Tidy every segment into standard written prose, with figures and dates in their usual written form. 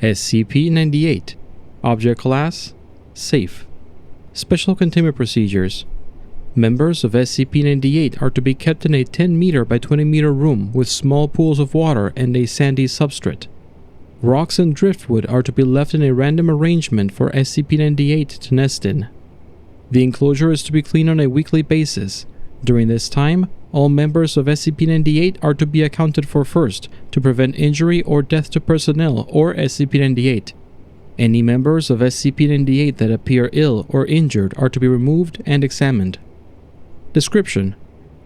SCP-98 Object Class Safe. Special Containment Procedures. Members of SCP-98 are to be kept in a 10-meter by 20-meter room with small pools of water and a sandy substrate. Rocks and driftwood are to be left in a random arrangement for SCP-98 to nest in. The enclosure is to be cleaned on a weekly basis. During this time, all members of SCP-98 are to be accounted for first to prevent injury or death to personnel or SCP-98. Any members of SCP-98 that appear ill or injured are to be removed and examined. Description: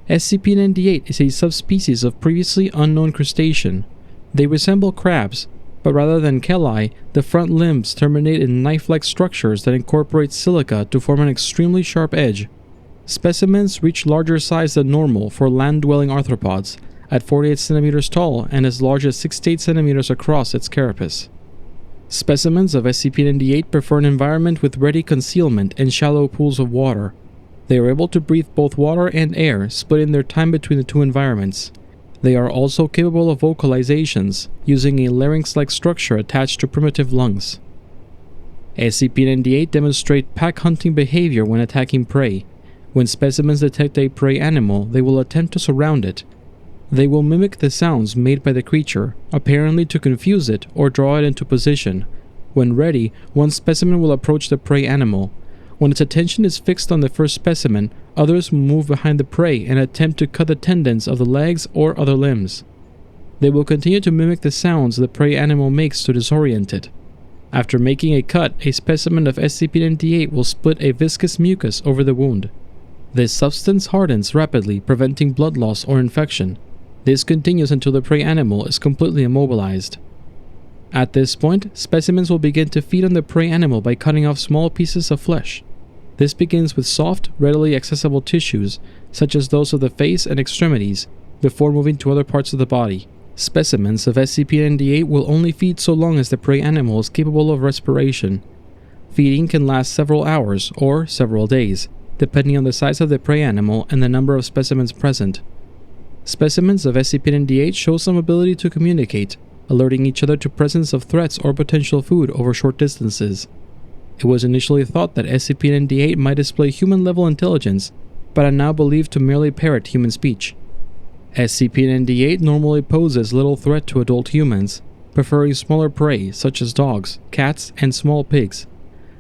SCP-98 is a subspecies of previously unknown crustacean. They resemble crabs, but rather than chelae, the front limbs terminate in knife-like structures that incorporate silica to form an extremely sharp edge. Specimens reach larger size than normal for land-dwelling arthropods, at 48 centimeters tall and as large as 6 to 8 centimeters across its carapace. Specimens of SCP-98 prefer an environment with ready concealment and shallow pools of water. They are able to breathe both water and air, splitting their time between the two environments. They are also capable of vocalizations, using a larynx-like structure attached to primitive lungs. SCP-98 demonstrate pack-hunting behavior when attacking prey. When specimens detect a prey animal, they will attempt to surround it. They will mimic the sounds made by the creature, apparently to confuse it or draw it into position. When ready, one specimen will approach the prey animal. When its attention is fixed on the first specimen, others will move behind the prey and attempt to cut the tendons of the legs or other limbs. They will continue to mimic the sounds the prey animal makes to disorient it. After making a cut, a specimen of SCP-98 will split a viscous mucus over the wound. This substance hardens rapidly, preventing blood loss or infection. This continues until the prey animal is completely immobilized. At this point, specimens will begin to feed on the prey animal by cutting off small pieces of flesh. This begins with soft, readily accessible tissues, such as those of the face and extremities, before moving to other parts of the body. Specimens of SCP-98 will only feed so long as the prey animal is capable of respiration. Feeding can last several hours or several days, depending on the size of the prey animal and the number of specimens present. Specimens of SCP-98 show some ability to communicate, alerting each other to presence of threats or potential food over short distances. It was initially thought that SCP-98 might display human-level intelligence, but are now believed to merely parrot human speech. SCP-98 normally poses little threat to adult humans, preferring smaller prey such as dogs, cats, and small pigs.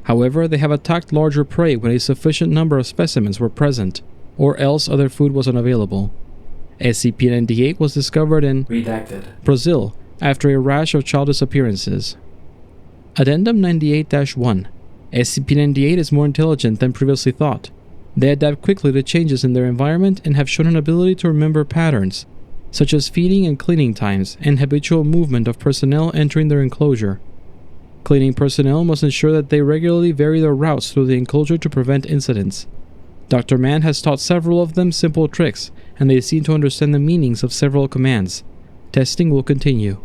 However, they have attacked larger prey when a sufficient number of specimens were present, or else other food was unavailable. SCP-98 was discovered in Brazil after a rash of child disappearances. Addendum 98-1. SCP-98 is more intelligent than previously thought. They adapt quickly to changes in their environment and have shown an ability to remember patterns, such as feeding and cleaning times and habitual movement of personnel entering their enclosure. Cleaning personnel must ensure that they regularly vary their routes through the enclosure to prevent incidents. Dr. Mann has taught several of them simple tricks, and they seem to understand the meanings of several commands. Testing will continue.